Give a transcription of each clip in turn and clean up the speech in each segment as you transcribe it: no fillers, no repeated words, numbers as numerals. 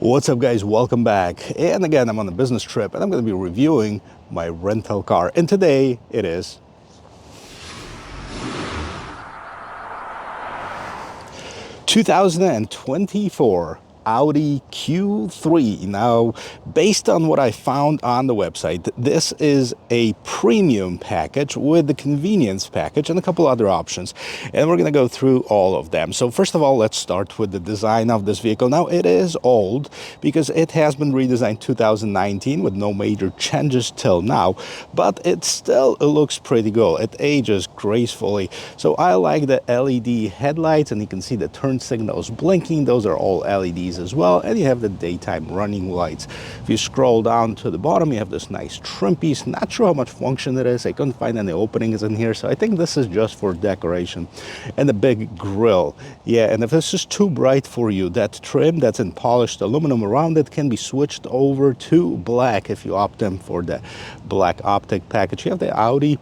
What's up, guys? Welcome back. And again, I'm on a business trip and I'm going to be reviewing my rental car. And today it is 2024 Audi Q3. Now, based on what I found on the website, this is a premium package with the convenience package and a couple other options. And we're going to go through all of them. So first of all, let's start with the design of this vehicle. Now, it is old because it has been redesigned 2019 with no major changes till now, but it still looks pretty good. It ages gracefully. So I like the LED headlights, and you can see the turn signals blinking. Those are all LEDs as well, and you have the daytime running lights. If you scroll down to the bottom, you have this nice trim piece. Not sure how much function it is. I couldn't find any openings in here, so I think this is just for decoration. And the big grille, yeah, and if this is too bright for you, that trim that's in polished aluminum around it can be switched over to black if you opt in for the black optic package. You have the Audi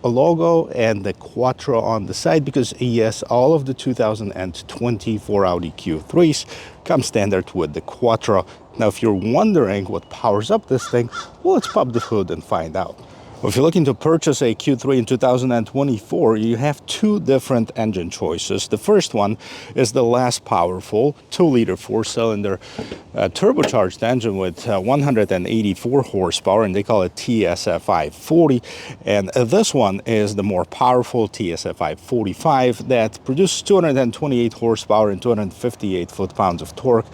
logo and the Quattro on the side, because yes, all of the 2024 Audi Q3s come standard with the Quattro. Now, if you're wondering what powers up this thing, well, let's pop the hood and find out. Well, if you're looking to purchase a Q3 in 2024, you have two different engine choices. The first one is the less powerful 2-liter 4-cylinder turbocharged engine with 184 horsepower, and they call it TFSI 40. And this one is the more powerful TFSI 45 that produces 228 horsepower and 258 foot-pounds of torque.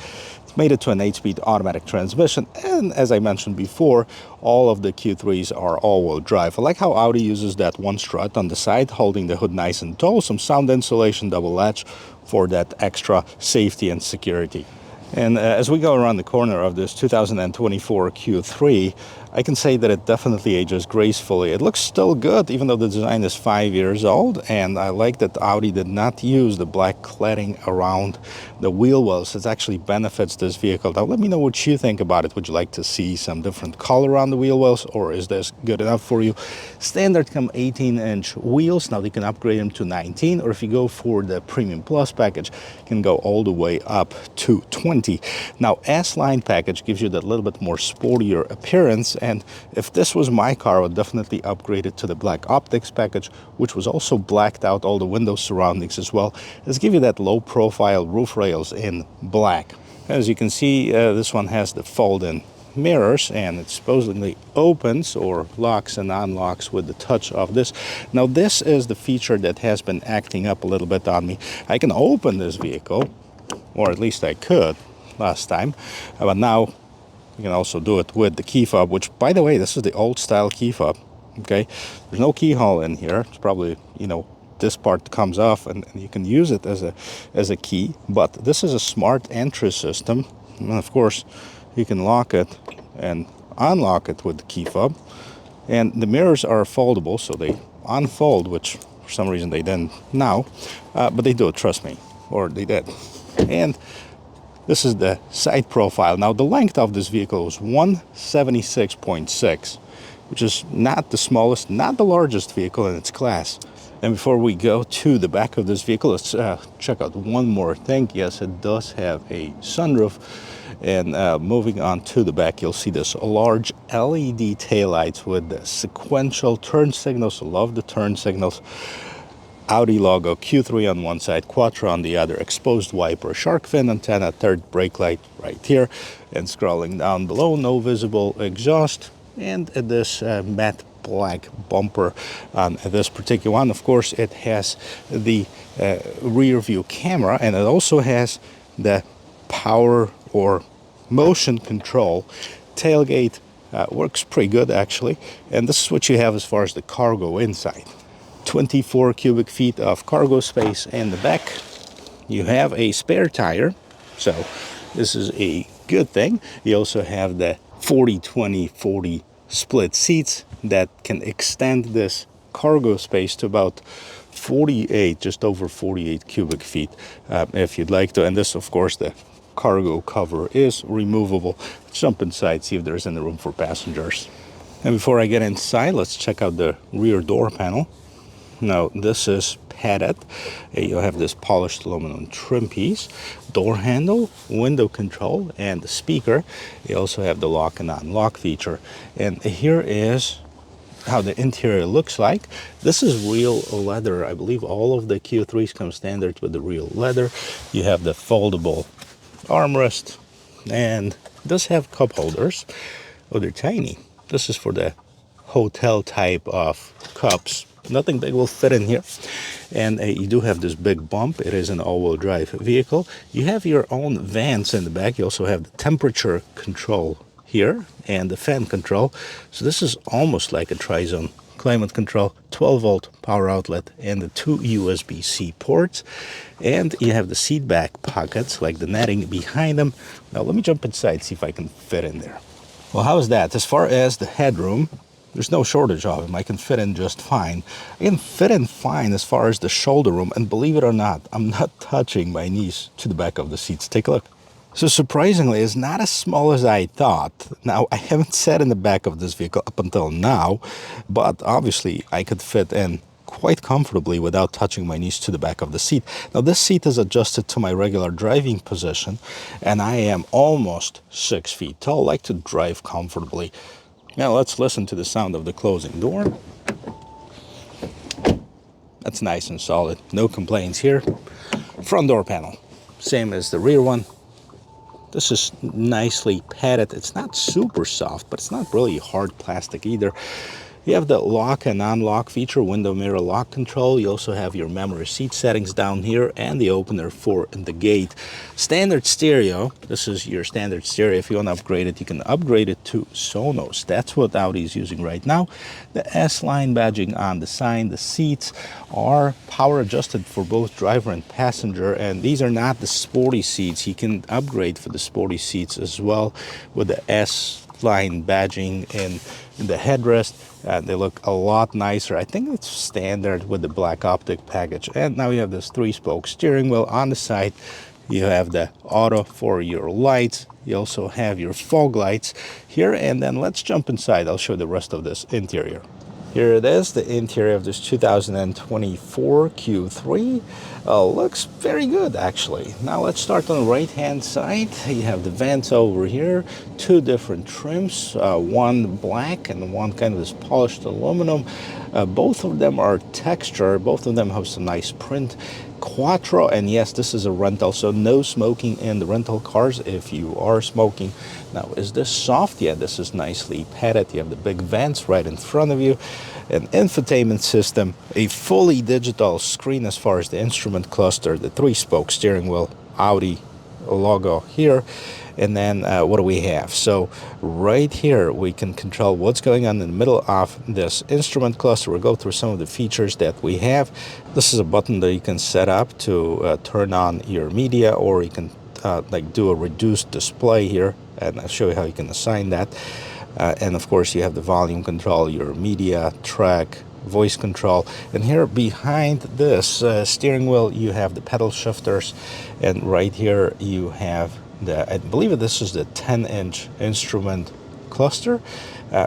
Made it to an 8-speed automatic transmission, and as I mentioned before, all of the Q3s are all-wheel drive. I like how Audi uses that one strut on the side, holding the hood nice and tall, some sound insulation double latch for that extra safety and security. And as we go around the corner of this 2024 Q3, I can say that it definitely ages gracefully. It looks still good, even though the design is 5 years old, and I like that Audi did not use the black cladding around the wheel wells. It actually benefits this vehicle. Now, let me know what you think about it. Would you like to see some different color on the wheel wells, or is this good enough for you? Standard come 18-inch wheels. Now, they can upgrade them to 19, or if you go for the Premium Plus package, you can go all the way up to 20. Now, S-Line package gives you that little bit more sportier appearance, and if this was my car, I would definitely upgrade it to the black optics package, which was also blacked out all the window surroundings as well. Let's give you that low profile roof rails in black. As you can see, this one has the fold-in mirrors, and it supposedly opens or locks and unlocks with the touch of this. Now, this is the feature that has been acting up a little bit on me. I can open this vehicle, or at least I could last time, but now you can also do it with the key fob, which, by the way, this is the old style key fob. Okay, there's no keyhole in here. It's probably, you know, this part comes off and you can use it as a key, but this is a smart entry system, and of course you can lock it and unlock it with the key fob. And the mirrors are foldable, so they unfold, which for some reason they didn't now, but they do, trust me, or they did. And this is the side profile. Now, the length of this vehicle is 176.6, which is not the smallest, not the largest vehicle in its class. And before we go to the back of this vehicle, let's check out one more thing. Yes, it does have a sunroof. And moving on to the back, you'll see this large LED taillights with the sequential turn signals. I love the turn signals. Audi logo, Q3 on one side, Quattro on the other, exposed wiper, shark fin antenna, third brake light right here, and scrolling down below, no visible exhaust, and this matte black bumper on this particular one. Of course, it has the rear view camera, and it also has the power or motion control. Tailgate works pretty good, actually, and this is what you have as far as the cargo inside. 24 cubic feet of cargo space in the back. You have a spare tire, so this is a good thing. You also have the 40-20-40 split seats that can extend this cargo space to about 48, just over 48 cubic feet if you'd like to. And this, of course, the cargo cover is removable. Let's jump inside, see if there's any room for passengers. And before I get inside, let's check out the rear door panel. Now this is padded. You'll have this polished aluminum trim piece, door handle, window control, and the speaker. You also have the lock and unlock feature. And here is how the interior looks like. This is real leather. I believe all of the Q3s come standard with the real leather. You have the foldable armrest, and it does have cup holders. Oh, they're tiny. This is for the hotel type of cups. Nothing big will fit in here. And you do have this big bump. It is an all-wheel drive vehicle. You have your own vents in the back. You also have the temperature control here and the fan control. So this is almost like a tri-zone climate control, 12-volt power outlet, and the 2 USB-C ports. And you have the seat back pockets, like the netting behind them. Now let me jump inside, see if I can fit in there. Well, how is that? As far as the headroom, there's no shortage of them. I can fit in just fine. I can fit in fine as far as the shoulder room, and believe it or not, I'm not touching my knees to the back of the seats. Take a look. So surprisingly, it's not as small as I thought. Now, I haven't sat in the back of this vehicle up until now, but obviously I could fit in quite comfortably without touching my knees to the back of the seat. Now, this seat is adjusted to my regular driving position, and I am almost 6 feet tall. I like to drive comfortably. Now, let's listen to the sound of the closing door. That's nice and solid. No complaints here. Front door panel, same as the rear one. This is nicely padded. It's not super soft, but it's not really hard plastic either. You have the lock and unlock feature, window mirror lock control. You also have your memory seat settings down here and the opener for the gate. Standard stereo. This is your standard stereo. If you want to upgrade it, you can upgrade it to Sonos. That's what Audi is using right now. The S-Line badging on the sign. The seats are power adjusted for both driver and passenger, and these are not the sporty seats. You can upgrade for the sporty seats as well with the S-Line badging in the headrest. They look a lot nicer. I think it's standard with the black optic package. And now you have this 3-spoke steering wheel on the side. You have the auto for your lights. You also have your fog lights here. And then let's jump inside. I'll show the rest of this interior. Here it is, the interior of this 2024 Q3. Looks very good, actually. Now let's start on the right-hand side. You have the vents over here, 2 different trims, one black and one kind of this polished aluminum. Both of them are texture. Both of them have some nice print. Quattro, and yes, this is a rental, so no smoking in the rental cars if you are smoking. Now, is this soft? Yeah, this is nicely padded. You have the big vents right in front of you, an infotainment system, a fully digital screen as far as the instrument cluster, the 3-spoke steering wheel, Audi logo here. And then what do we have? So right here we can control what's going on in the middle of this instrument cluster. We'll go through some of the features that we have. This is a button that you can set up to turn on your media, or you can like do a reduced display here, and I'll show you how you can assign that. And of course you have the volume control, your media, track, voice control. And here behind this steering wheel you have the pedal shifters, and right here you have I believe this is the 10-inch instrument cluster.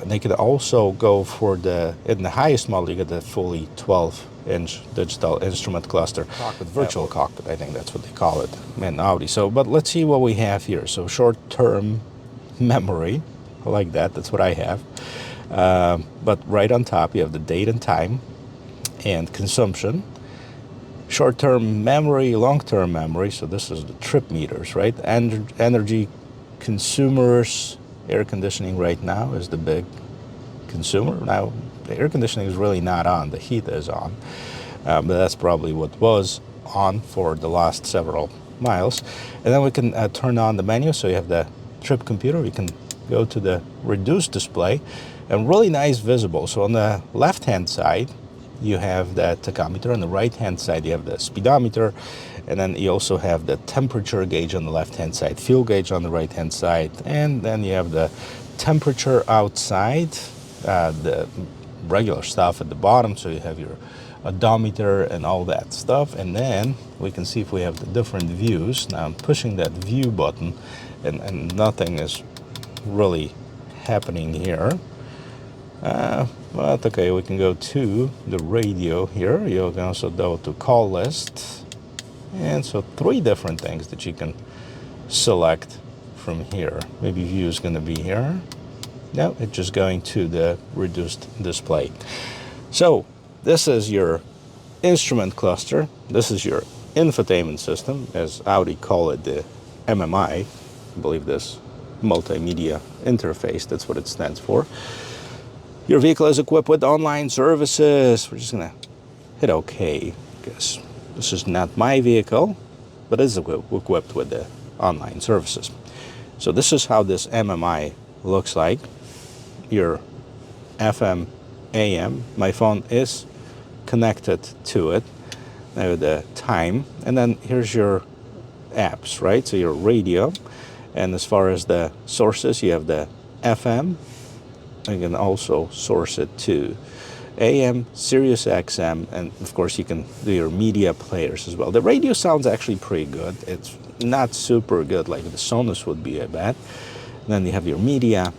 They could also go for in the highest model, you get the fully 12-inch digital instrument cluster. Cockpit, virtual cockpit, I think that's what they call it in Audi. So, but let's see what we have here. So short-term memory, I like that, that's what I have. But right on top you have the date and time and consumption. Short-term memory, long-term memory, so this is the trip meters, right? And energy consumers, air conditioning right now is the big consumer. Now, the air conditioning is really not on, the heat is on, but that's probably what was on for the last several miles. And then we can turn on the menu, so you have the trip computer. We can go to the reduced display, and really nice visible. So on the left-hand side, you have the tachometer. On the right-hand side, you have the speedometer, and then you also have the temperature gauge on the left-hand side, fuel gauge on the right-hand side, and then you have the temperature outside, the regular stuff at the bottom, so you have your odometer and all that stuff. And then we can see if we have the different views. Now I'm pushing that view button, and nothing is really happening here. But okay, we can go to the radio here. You can also go to call list. And so 3 different things that you can select from here. Maybe view is going to be here. No, it's just going to the reduced display. So this is your instrument cluster. This is your infotainment system, as Audi call it, the MMI. I believe this multimedia interface, that's what it stands for. Your vehicle is equipped with online services. We're just gonna hit OK, because this is not my vehicle, but it is equipped with the online services. So this is how this MMI looks like. Your FM, AM, my phone is connected to it. Now the time, and then here's your apps, right? So your radio, and as far as the sources, you have the FM. You can also source it to AM, SiriusXM, and of course you can do your media players as well. The radio sounds actually pretty good. It's not super good like the Sonos would be, I bet. And then you have your media.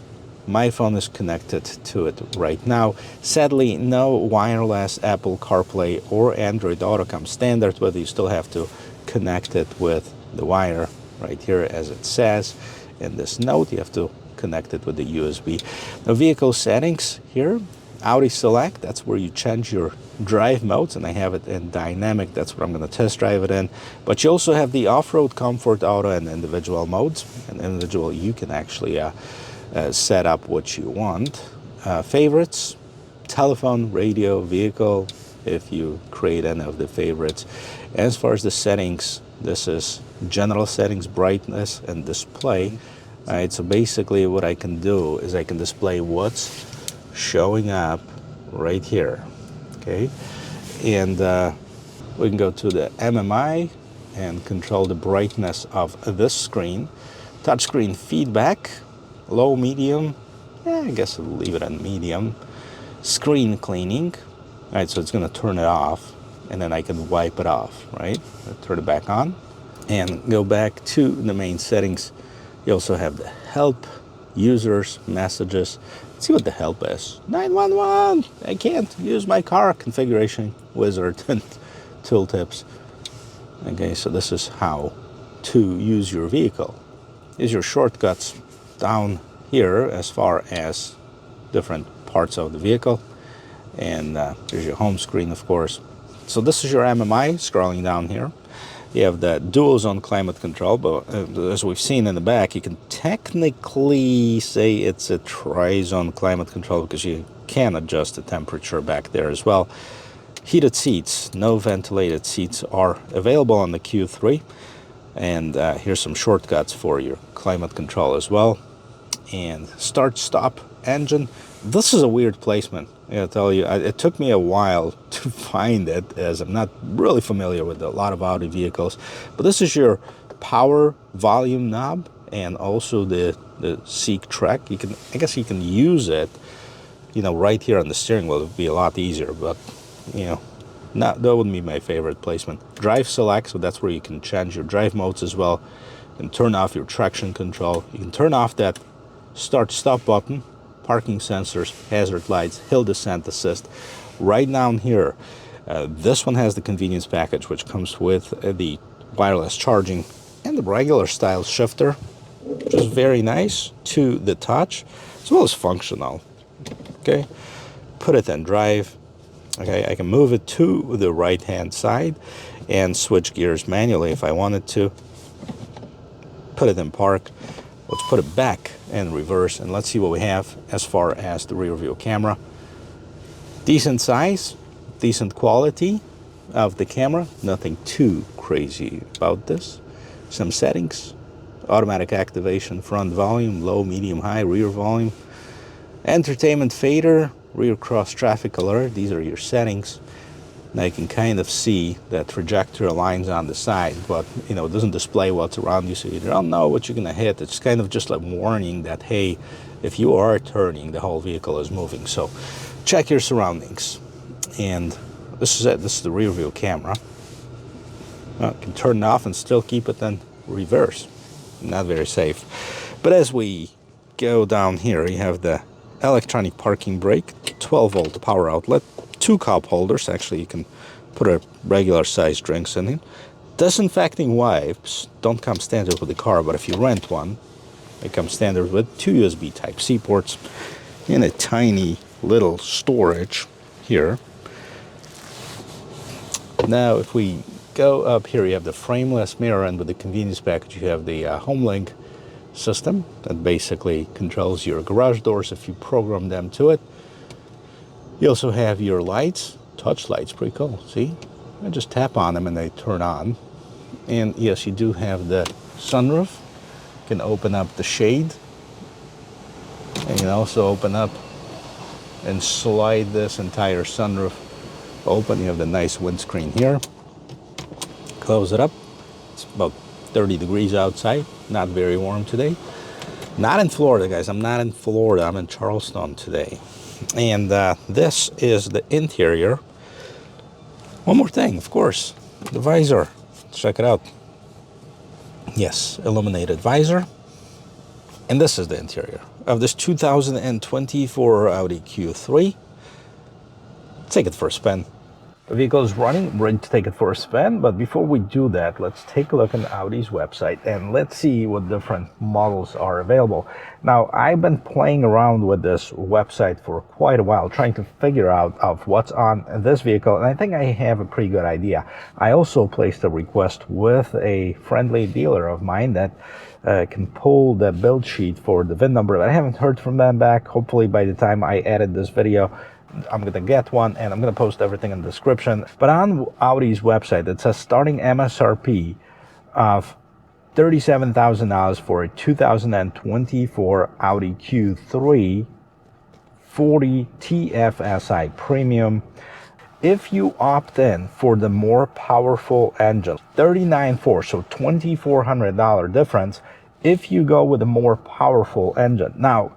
My phone is connected to it right now. Sadly, no wireless Apple CarPlay or Android Auto comes standard, but you still have to connect it with the wire right here, as it says in this note. You have to connect it with the USB. The vehicle settings here, Audi Select, that's where you change your drive modes, and I have it in dynamic. That's what I'm going to test drive it in. But you also have the off-road, comfort, auto, and individual modes. And individual, you can actually set up what you want. Favorites, telephone, radio, vehicle, if you create any of the favorites. As far as the settings, this is general settings, brightness, and display. All right, so basically what I can do is I can display what's showing up right here, okay? And we can go to the MMI and control the brightness of this screen. Touchscreen feedback, low, medium, yeah, I guess I'll leave it on medium. Screen cleaning, all right, so it's gonna turn it off, and then I can wipe it off, right? I'll turn it back on and go back to the main settings. You also have the help, users, messages. Let's see what the help is. 911, I can't use my car. Configuration wizard and tooltips. Okay, so this is how to use your vehicle. Here's your shortcuts down here as far as different parts of the vehicle. And there's your home screen, of course. So this is your MMI, scrolling down here. You have the dual zone climate control, but as we've seen in the back, you can technically say it's a tri-zone climate control because you can adjust the temperature back there as well. Heated seats, no ventilated seats are available on the Q3. And here's some shortcuts for your climate control as well. And start, stop, engine. This is a weird placement. I gotta tell you, it took me a while to find it, as I'm not really familiar with a lot of Audi vehicles. But this is your power volume knob, and also the seek track. You can, I guess, you can use it, you know, right here on the steering wheel. It would be a lot easier, but you know, that wouldn't be my favorite placement. Drive select, so that's where you can change your drive modes as well, and turn off your traction control. You can turn off that start stop button, parking sensors, hazard lights, hill descent assist. Right down here, this one has the convenience package, which comes with the wireless charging and the regular style shifter, which is very nice, to the touch, as well as functional. Okay, put it in drive. Okay, I can move it to the right hand side and switch gears manually if I wanted to. Put it in park. Let's put it back in reverse, and let's see what we have as far as the rear view camera. Decent size, decent quality of the camera, nothing too crazy about this. Some settings: automatic activation, front volume, low, medium, high, rear volume, entertainment fader, rear cross traffic alert. These are your settings. Now you can kind of see the trajectory lines on the side, but you know, it doesn't display what's around you, so you don't know what you're gonna hit. It's kind of just like warning that, hey, if you are turning, the whole vehicle is moving. So check your surroundings. And this is it. This is the rear view camera. Well, you can turn it off and still keep it in reverse. Not very safe. But as we go down here, you have the electronic parking brake, 12-volt power outlet, 2 cup holders. Actually, you can put a regular size drinks in it. Disinfecting wipes don't come standard with the car, but if you rent one, it comes standard with 2 USB Type-C ports and a tiny little storage here. Now, if we go up here, you have the frameless mirror, and with the convenience package, you have the Homelink system that basically controls your garage doors if you program them to it. You also have your lights, touch lights, pretty cool. See, I just tap on them and they turn on. And yes, you do have the sunroof. You can open up the shade, and you can also open up and slide this entire sunroof open. You have the nice windscreen here. Close it up. It's about 30 degrees outside, not very warm today. Not in Florida, guys. I'm not in Florida. I'm in Charleston today. And this is the interior. One more thing, of course, the visor. Check it out. Yes, illuminated visor. And this is the interior of this 2024 Audi Q3. Take it for a spin. The vehicle is running, ready to take it for a spin, but before we do that, let's take a look at Audi's website and let's see what different models are available. Now, I've been playing around with this website for quite a while, trying to figure out of what's on this vehicle, and I think I have a pretty good idea. I also placed a request with a friendly dealer of mine that can pull the build sheet for the VIN number, but I haven't heard from them back. Hopefully by the time I edit this video, I'm going to get one, and I'm going to post everything in the description. But on Audi's website, it says starting MSRP of $37,000 for a 2024 Audi Q3 40 TFSI Premium. If you opt in for the more powerful engine, $39,400, so $2,400 difference if you go with a more powerful engine. Now,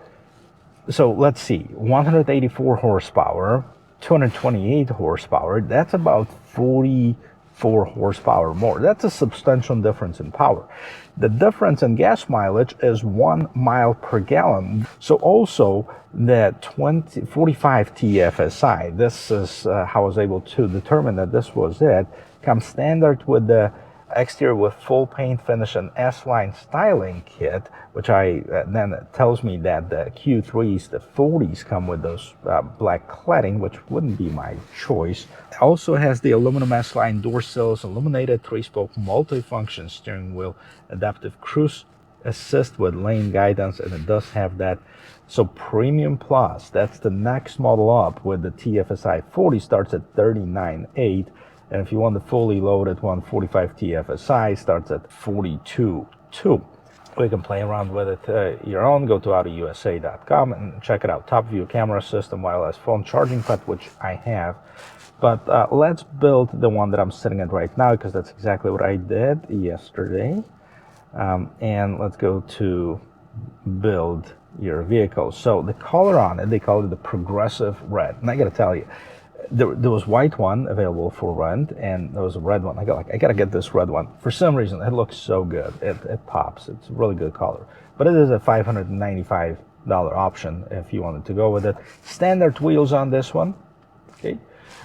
so let's see, 184 horsepower, 228 horsepower, that's about 44 horsepower more. That's a substantial difference in power. The difference in gas mileage is 1 mile per gallon. So also the 45 TFSI, this is how I was able to determine that this was it, comes standard with the exterior with full paint finish and S-line styling kit, which then tells me that the Q3s, the 40s, come with those black cladding, which wouldn't be my choice. It also has the aluminum S-line door sills, illuminated 3-spoke multifunction steering wheel, adaptive cruise assist with lane guidance, and it does have that. So Premium Plus, that's the next model up with the TFSI 40, starts at $39,800. And if you want the fully loaded 145 TFSI, starts at $42,200. You can play around with it your own. Go to AudiUSA.com and check it out. Top view camera system, wireless phone charging pad, which I have. But let's build the one that I'm sitting at right now, because that's exactly what I did yesterday. And let's go to build your vehicle. So the color on it, they call it the progressive red. And I got to tell you, there was white one available for rent, and there was a red one. I gotta get this red one. For some reason, it looks so good. It pops. It's a really good color. But it is a $595 option if you wanted to go with it. Standard wheels on this one. Okay.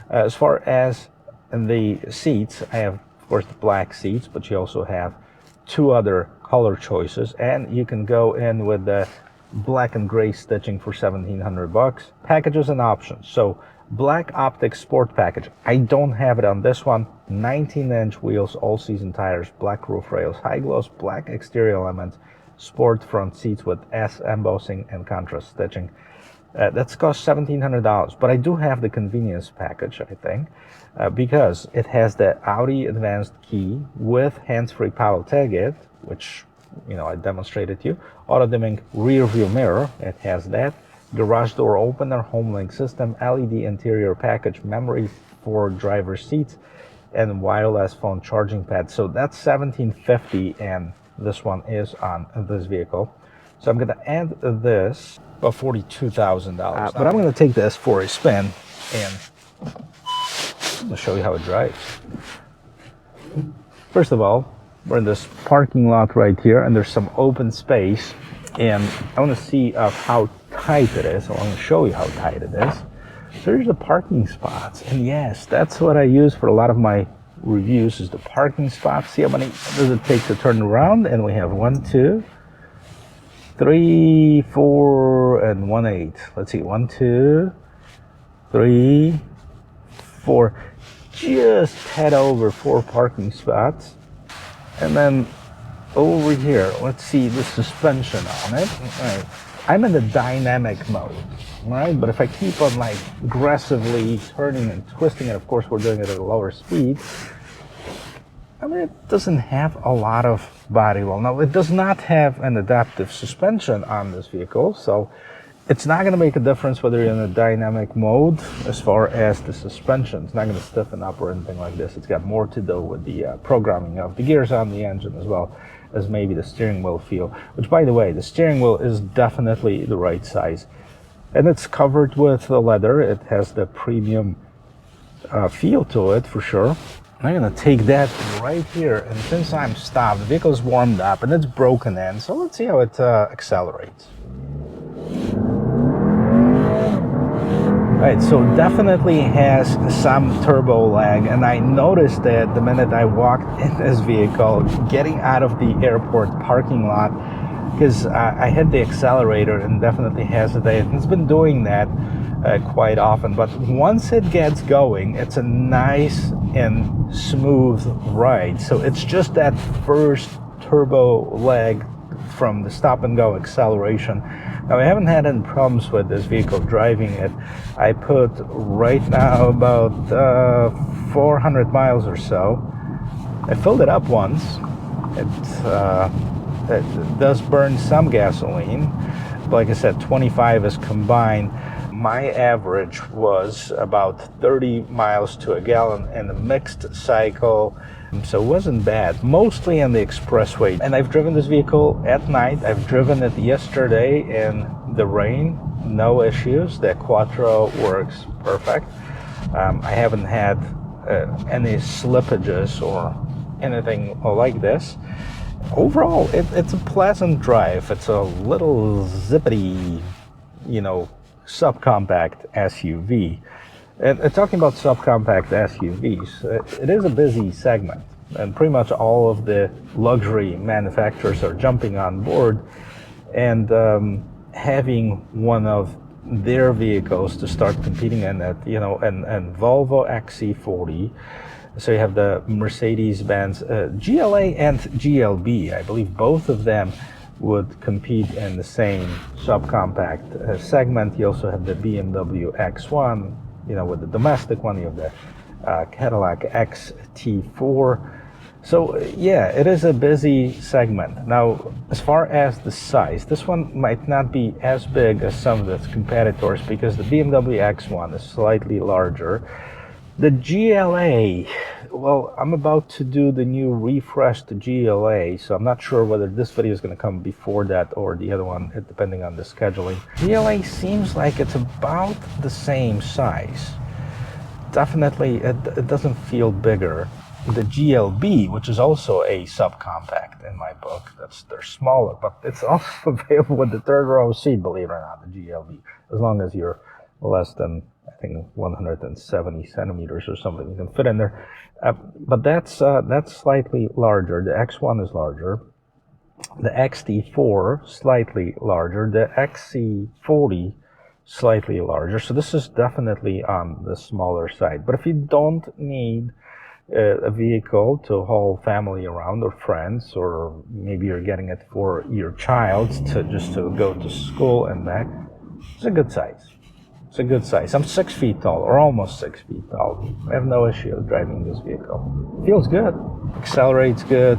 As far as the seats, I have, of course, the black seats, but you also have 2 other color choices, and you can go in with the black and gray stitching for $1,700. Packages and options. So Black Optic Sport Package. I don't have it on this one. 19-inch wheels, all-season tires, black roof rails, high gloss, black exterior elements, sport front seats with S embossing and contrast stitching. That's cost $1,700. But I do have the convenience package, I think, because it has the Audi Advanced Key with hands-free power tailgate, which I demonstrated to you. Auto-dimming rear view mirror. It has that. Garage door opener, Homelink system, LED interior package, memory for driver seats, and wireless phone charging pad. So that's $1,750, and this one is on this vehicle. So I'm going to add this, about $42,000. But I'm going to take this for a spin, and I'll show you how it drives. First of all, we're in this parking lot right here, and there's some open space, and I want to see how tight it is. I want to show you how tight it is. So here's the parking spots, and yes, that's what I use for a lot of my reviews, is the parking spots. See how many does it take to turn around? And we have 1, 2, 3, 4, and 1, 8. Let's see, 1, 2, 3, 4. Just head over 4 parking spots, and then over here, let's see the suspension on it. All right. I'm in the dynamic mode, all right? But if I keep on like aggressively turning and twisting it, of course we're doing it at a lower speed, I mean, it doesn't have a lot of body roll. Now, it does not have an adaptive suspension on this vehicle, so it's not going to make a difference whether you're in a dynamic mode as far as the suspension. It's not going to stiffen up or anything like this. It's got more to do with the programming of the gears on the engine, as well as maybe the steering wheel feel, which, by the way, the steering wheel is definitely the right size. And it's covered with leather. It has the premium feel to it, for sure. I'm going to take that right here, and since I'm stopped, the vehicle's warmed up and it's broken in, so let's see how it accelerates. Right, so definitely has some turbo lag, and I noticed that the minute I walked in this vehicle, getting out of the airport parking lot, because I hit the accelerator and definitely hesitated. It's been doing that quite often, but once it gets going, it's a nice and smooth ride. So it's just that first turbo lag from the stop and go acceleration. Now, I haven't had any problems with this vehicle driving it. I put right now about 400 miles or so. I filled it up once. It does burn some gasoline. But like I said, 25 is combined. My average was about 30 miles to a gallon in a mixed cycle. So it wasn't bad, mostly on the expressway. And I've driven this vehicle at night. I've driven it yesterday in the rain, no issues. The Quattro works perfect. I haven't had any slippages or anything like this. Overall, it's a pleasant drive. It's a little zippity, subcompact SUV. And talking about subcompact SUVs, it is a busy segment, and pretty much all of the luxury manufacturers are jumping on board and having one of their vehicles to start competing in it, and Volvo XC40. So you have the Mercedes-Benz GLA and GLB. I believe both of them would compete in the same subcompact segment. You also have the BMW X1, with the domestic one. You have the Cadillac XT4. So yeah, it is a busy segment. Now, as far as the size, this one might not be as big as some of its competitors because the BMW X1 is slightly larger. The GLA, well, I'm about to do the new refreshed GLA, so I'm not sure whether this video is going to come before that or the other one, depending on the scheduling. GLA seems like it's about the same size. Definitely, it doesn't feel bigger. The GLB, which is also a subcompact in my book, they're smaller, but it's also available with the third row seat, believe it or not, the GLB, as long as you're less than, I think, 170 centimeters or something, you can fit in there. But that's slightly larger. The X1 is larger. The XT4 slightly larger. The XC40 slightly larger. So this is definitely on the smaller side. But if you don't need a vehicle to haul family around or friends, or maybe you're getting it for your child to go to school and back, it's a good size. It's a good size. I'm 6 feet tall, or almost 6 feet tall. I have no issue driving this vehicle. Feels good. Accelerates good.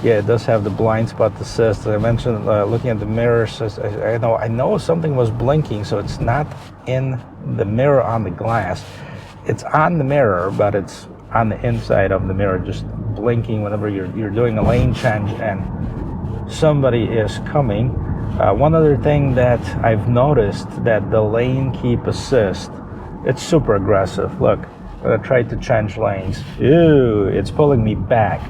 Yeah, it does have the blind spot assist. I mentioned looking at the mirrors. I know something was blinking, so it's not in the mirror on the glass. It's on the mirror, but it's on the inside of the mirror, just blinking whenever you're doing a lane change and somebody is coming. One other thing that I've noticed, that the lane keep assist, it's super aggressive. Look, I tried to change lanes. Ew, it's pulling me back.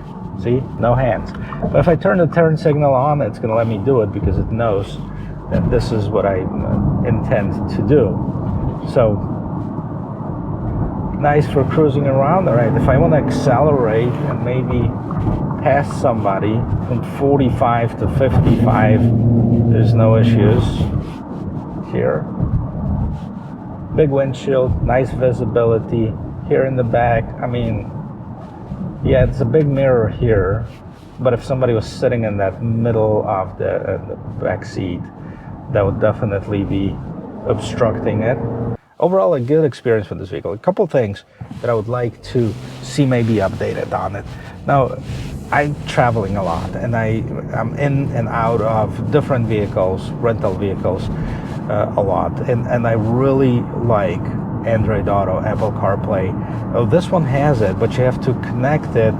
See, no hands. But if I turn the turn signal on, it's gonna let me do it because it knows and this is what I intend to do. So nice for cruising around. All right, if I want to accelerate and maybe pass somebody from 45 to 55, there's no issues here. Big windshield, nice visibility here in the back. I mean, yeah, it's a big mirror here, but if somebody was sitting in that middle of the back seat, that would definitely be obstructing it. Overall, a good experience with this vehicle. A couple things that I would like to see maybe updated on it. Now, I'm traveling a lot, and I'm in and out of different vehicles, rental vehicles, a lot, and I really like Android Auto, Apple CarPlay. Oh, this one has it, but you have to connect it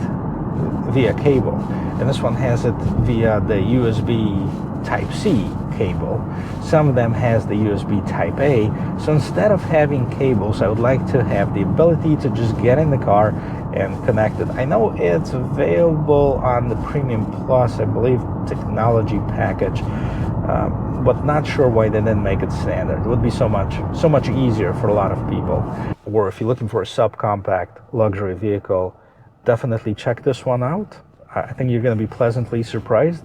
via cable, and this one has it via the USB Type-C cable. Some of them has the USB Type-A. So instead of having cables, I would like to have the ability to just get in the car and connect it. I know it's available on the Premium Plus, I believe, technology package, but not sure why they didn't make it standard. It would be so much easier for a lot of people. Or if you're looking for a subcompact luxury vehicle, definitely check this one out. I think you're going to be pleasantly surprised.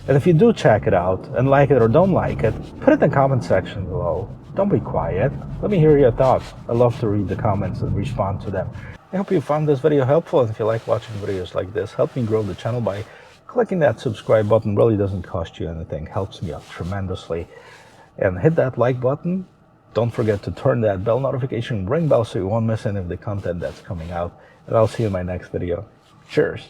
And if you do check it out and like it or don't like it, put it in the comment section below. Don't be quiet. Let me hear your thoughts. I love to read the comments and respond to them. I hope you found this video helpful, and if you like watching videos like this, help me grow the channel by clicking that subscribe button. Really doesn't cost you anything, helps me out tremendously. And hit that like button. Don't forget to turn that bell notification ring bell so you won't miss any of the content that's coming out. And I'll see you in my next video. Cheers.